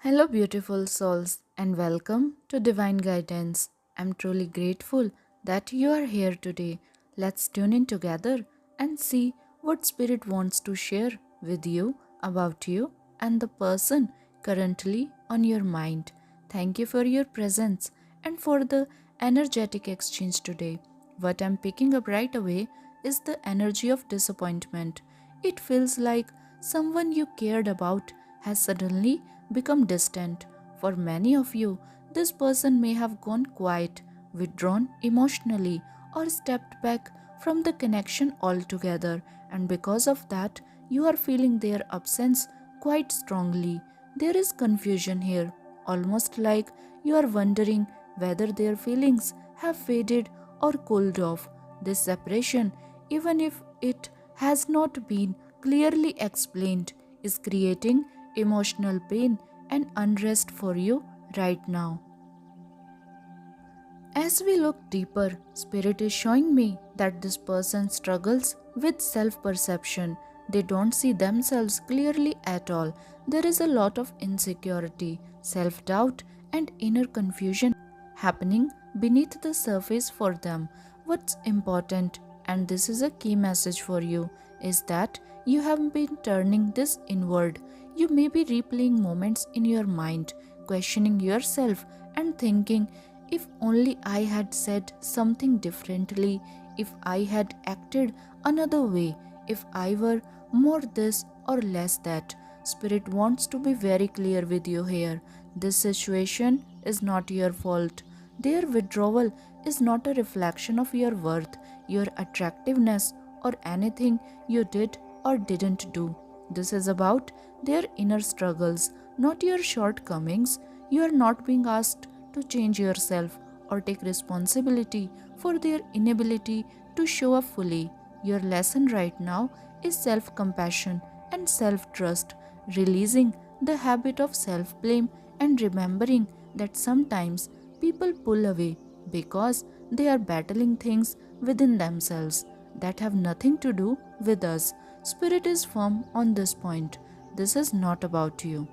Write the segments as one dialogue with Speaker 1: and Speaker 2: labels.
Speaker 1: Hello, beautiful souls, and welcome to Divine Guidance. I'm truly grateful that you are here today. Let's tune in together and see what Spirit wants to share with you about you and the person currently on your mind. Thank you for your presence and for the energetic exchange today. What I'm picking up right away is the energy of disappointment. It feels like someone you cared about has suddenly become distant. For many of you, this person may have gone quiet, withdrawn emotionally, or stepped back from the connection altogether, and because of that, you are feeling their absence quite strongly. There is confusion here, almost like you are wondering whether their feelings have faded or cooled off. This separation, even if it has not been clearly explained, is creating emotional pain and unrest for you right now. As we look deeper, Spirit is showing me that this person struggles with self perception. They don't see themselves clearly at all. There is a lot of insecurity, self doubt, and inner confusion happening beneath the surface for them. What's important, and this is a key message for you, is that you have been turning this inward. You may be replaying moments in your mind, questioning yourself, and thinking, if only I had said something differently, if I had acted another way, if I were more this or less that. Spirit wants to be very clear with you here. This situation is not your fault. Their withdrawal is not a reflection of your worth, your attractiveness, or anything you did or didn't do. This is about their inner struggles, not your shortcomings. You are not being asked to change yourself or take responsibility for their inability to show up fully. Your lesson right now is self compassion and self trust, releasing the habit of self blame and remembering that sometimes people pull away because they are battling things within themselves that have nothing to do with us. Spirit is firm on this point. This is not about you.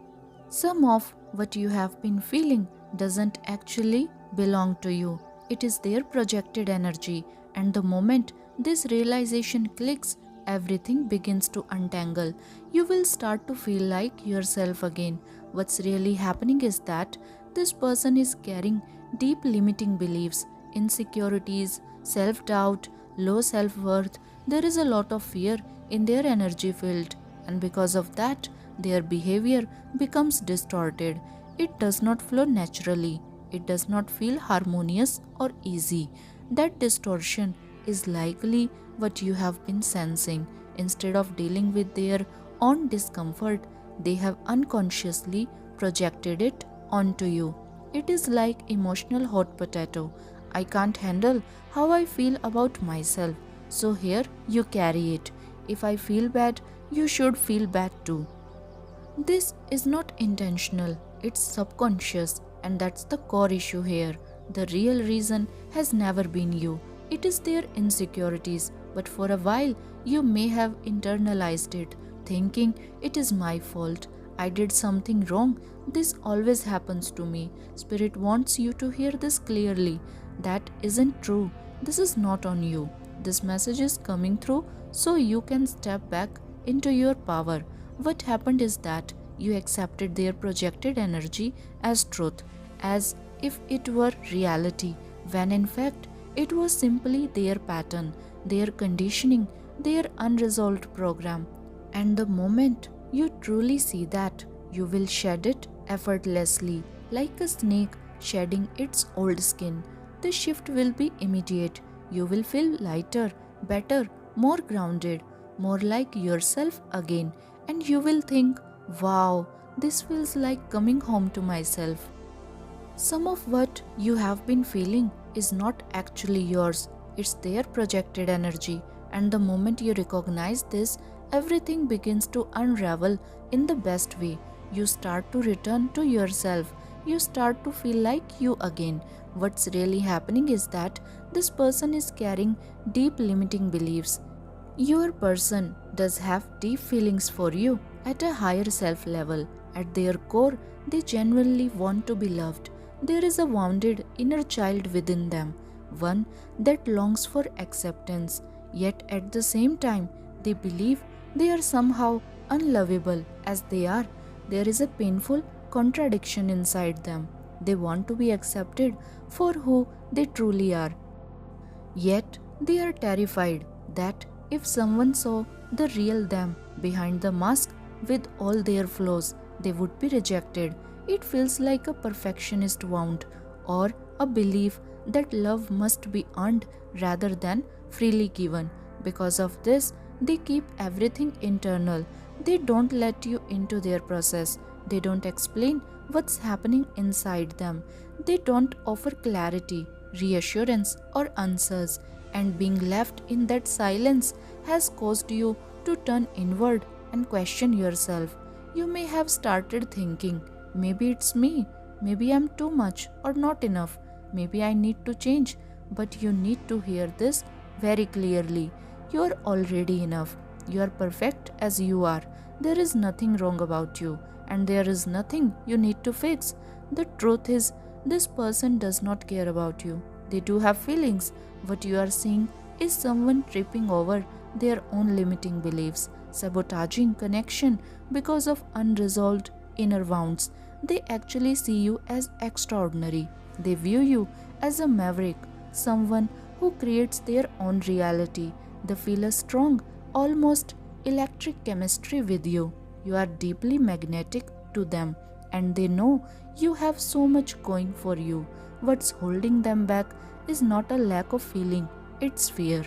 Speaker 1: Some of what you have been feeling doesn't actually belong to you. It is their projected energy, and the moment this realization clicks, everything begins to untangle. You will start to feel like yourself again. What's really happening is that this person is carrying deep limiting beliefs, insecurities, self doubt, low self worth. There is a lot of fear in their energy field, and because of that, their behavior becomes distorted. It does not flow naturally. It does not feel harmonious or easy. That distortion is likely what you have been sensing. Instead of dealing with their own discomfort, they have unconsciously projected it onto you. It is like emotional hot potato. I can't handle how I feel about myself, so here you carry it. If I feel bad, you should feel bad too. This is not intentional, it's subconscious, and that's the core issue here. The real reason has never been you, it is their insecurities, but for a while you may have internalized it, thinking it is my fault. I did something wrong. This always happens to me. Spirit wants you to hear this clearly. That isn't true. This is not on you. This message is coming through so you can step back into your power. What happened is that you accepted their projected energy as truth, as if it were reality, when in fact it was simply their pattern, their conditioning, their unresolved program. And the moment you truly see that, you will shed it effortlessly, like a snake shedding its old skin. The shift will be immediate. You will feel lighter, better, more grounded, more like yourself again, and you will think, wow, this feels like coming home to myself. Some of what you have been feeling is not actually yours, it's their projected energy, and the moment you recognize this, everything begins to unravel in the best way. You start to return to yourself, you start to feel like you again. What's really happening is that this person is carrying deep limiting beliefs. Your person does have deep feelings for you, at a higher self level. At their core, they genuinely want to be loved. There is a wounded inner child within them, one that longs for acceptance, yet at the same time, they believe they are somehow unlovable as they are. There is a painful contradiction inside them. They want to be accepted for who they truly are, yet they are terrified that if someone saw the real them behind the mask with all their flaws, they would be rejected. It feels like a perfectionist wound or a belief that love must be earned rather than freely given. Because of this, they keep everything internal. They don't let you into their process. They don't explain what's happening inside them. They don't offer clarity, reassurance, or answers, and being left in that silence has caused you to turn inward and question yourself. You may have started thinking, maybe it's me, maybe I'm too much or not enough, maybe I need to change, but you need to hear this very clearly. You are already enough. You are perfect as you are. There is nothing wrong about you, and there is nothing you need to fix. The truth is, this person does not care about you. They do have feelings. What you are seeing is someone tripping over their own limiting beliefs, sabotaging connection because of unresolved inner wounds. They actually see you as extraordinary. They view you as a maverick, someone who creates their own reality. They feel a strong, almost electric chemistry with you. You are deeply magnetic to them, and they know you have so much going for you. What's holding them back is not a lack of feeling, it's fear.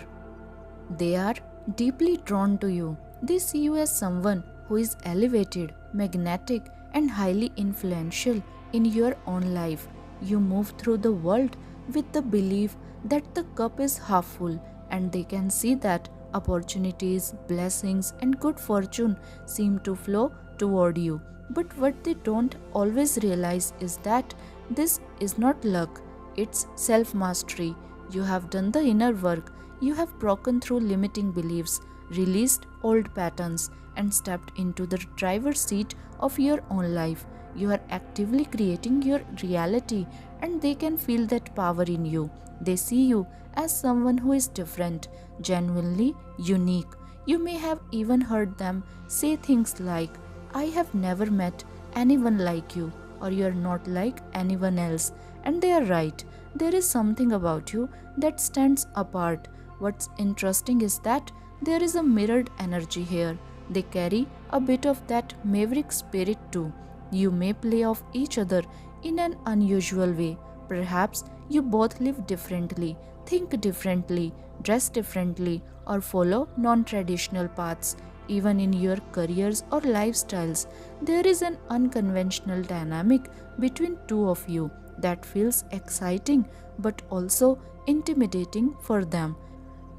Speaker 1: They are deeply drawn to you. They see you as someone who is elevated, magnetic, and highly influential in your own life. You move through the world with the belief that the cup is half full, and they can see that opportunities, blessings, and good fortune seem to flow toward you. But what they don't always realize is that this is not luck, it's self mastery. You have done the inner work, you have broken through limiting beliefs, released old patterns, and stepped into the driver's seat of your own life. You are actively creating your reality, and they can feel that power in you. They see you as someone who is different, genuinely unique. You may have even heard them say things like, I have never met anyone like you, or you are not like anyone else. And they are right. There is something about you that stands apart. What's interesting is that there is a mirrored energy here. They carry a bit of that maverick spirit too. You may play off each other in an unusual way. Perhaps you both live differently, think differently, dress differently, or follow non-traditional paths. Even in your careers or lifestyles, there is an unconventional dynamic between two of you that feels exciting but also intimidating for them.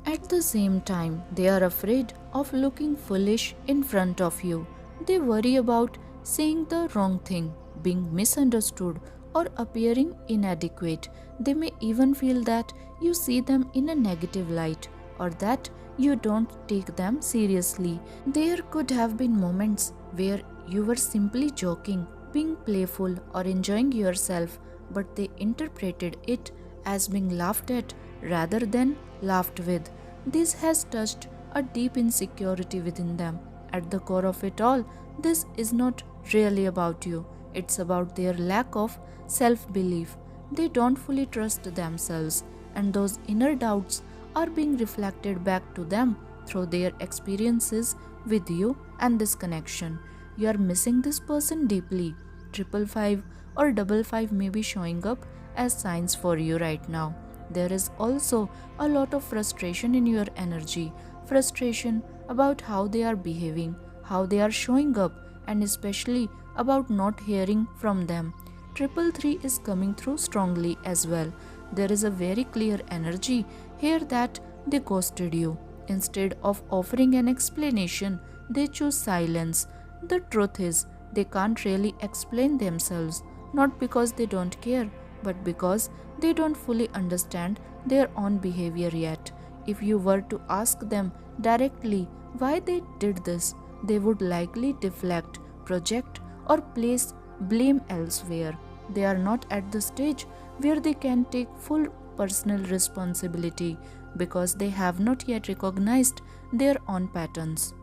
Speaker 1: At the same time, they are afraid of looking foolish in front of you. They worry about saying the wrong thing, being misunderstood, or appearing inadequate. They may even feel that you see them in a negative light, or that you don't take them seriously. There could have been moments where you were simply joking, being playful, or enjoying yourself, but they interpreted it as being laughed at rather than laughed with. This has touched a deep insecurity within them. At the core of it all, this is not really about you. It's about their lack of self-belief. They don't fully trust themselves, and those inner doubts are being reflected back to them through their experiences with you and this connection. You are missing this person deeply. 555 or 55 may be showing up as signs for you right now. There is also a lot of frustration in your energy, frustration about how they are behaving, how they are showing up, and especially about not hearing from them. 333 is coming through strongly as well. There is a very clear energy here that they ghosted you. Instead of offering an explanation, they choose silence. The truth is, they can't really explain themselves, not because they don't care, but because they don't fully understand their own behavior yet. If you were to ask them directly why they did this, they would likely deflect, project, or place blame elsewhere. They are not at the stage where they can take full personal responsibility because they have not yet recognized their own patterns.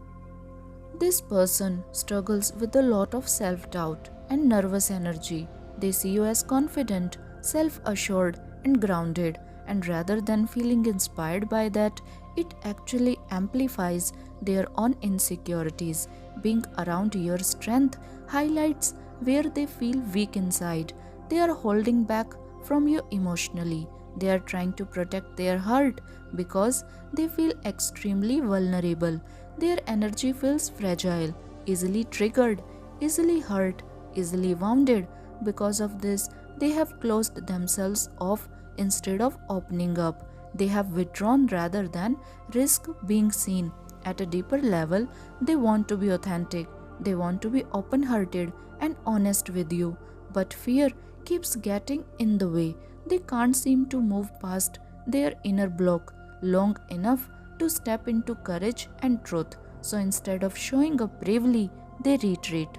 Speaker 1: This person struggles with a lot of self doubt and nervous energy. They see you as confident, self assured, and grounded, and rather than feeling inspired by that, it actually amplifies their own insecurities. Being around your strength highlights where they feel weak inside. They are holding back from you emotionally. They are trying to protect their heart because they feel extremely vulnerable. Their energy feels fragile, easily triggered, easily hurt, easily wounded. Because of this, they have closed themselves off instead of opening up. They have withdrawn rather than risk being seen. At a deeper level, they want to be authentic. They want to be open hearted and honest with you. But fear keeps getting in the way. They can't seem to move past their inner block long enough to step into courage and truth. So instead of showing up bravely, they retreat.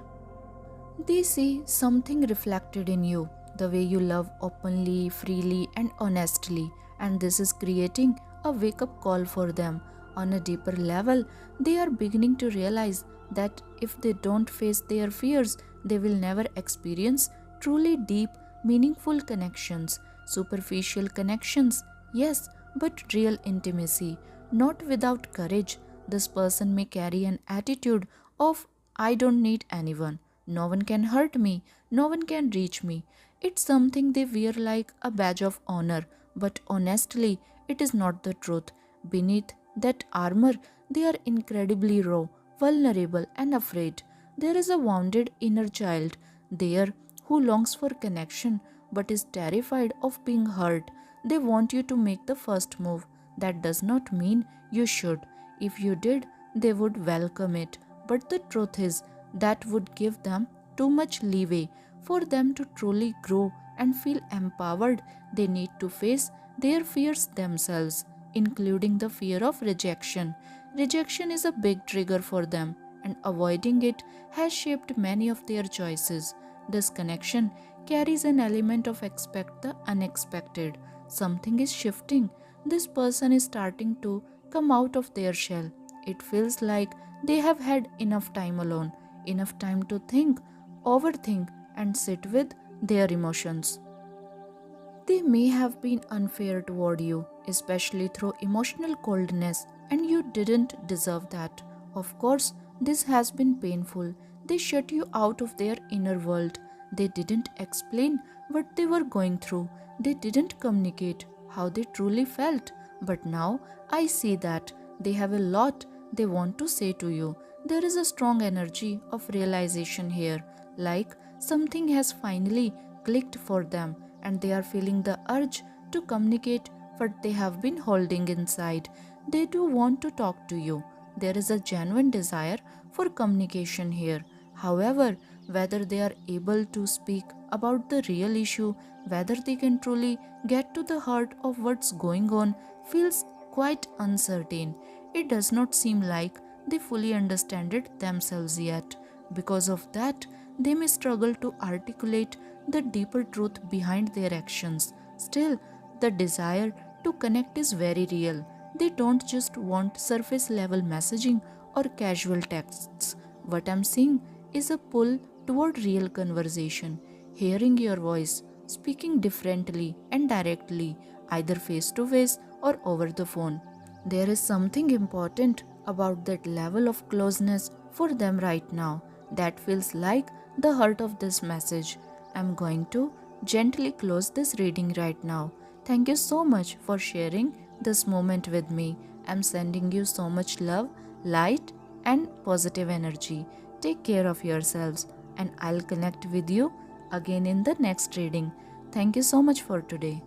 Speaker 1: They see something reflected in you, the way you love openly, freely, and honestly, and this is creating a wake up call for them. On a deeper level, they are beginning to realize that if they don't face their fears, they will never experience truly deep, meaningful connections. Superficial connections, yes, but real intimacy, not without courage. This person may carry an attitude of, I don't need anyone, no one can hurt me, no one can reach me. It's something they wear like a badge of honor, but honestly, it is not the truth. Beneath that armor, they are incredibly raw, vulnerable, and afraid. There is a wounded inner child there who longs for connection but is terrified of being hurt. They want you to make the first move. That does not mean you should. If you did, they would welcome it. But the truth is, that would give them too much leeway. For them to truly grow and feel empowered, they need to face their fears themselves, including the fear of rejection. Rejection is a big trigger for them, and avoiding it has shaped many of their choices. This connection carries an element of expect the unexpected. Something is shifting. This person is starting to come out of their shell. It feels like they have had enough time alone, enough time to think, overthink, and sit with their emotions. They may have been unfair toward you, especially through emotional coldness, and you didn't deserve that. Of course, this has been painful. They shut you out of their inner world. They didn't explain what they were going through. They didn't communicate how they truly felt. But now I see that they have a lot they want to say to you. There is a strong energy of realization here, like something has finally clicked for them and they are feeling the urge to communicate what they have been holding inside. They do want to talk to you. There is a genuine desire for communication here. However, whether they are able to speak about the real issue, whether they can truly get to the heart of what's going on, feels quite uncertain. It does not seem like they fully understand it themselves yet. Because of that, they may struggle to articulate the deeper truth behind their actions. Still, the desire to connect is very real. They don't just want surface level messaging or casual texts. What I'm seeing is a pull toward real conversation, hearing your voice, speaking differently and directly, either face to face or over the phone. There is something important about that level of closeness for them right now that feels like the heart of this message. I'm going to gently close this reading right now. Thank you so much for sharing this moment with me. I'm sending you so much love, light, and positive energy. Take care of yourselves, and I'll connect with you again in the next reading. Thank you so much for today.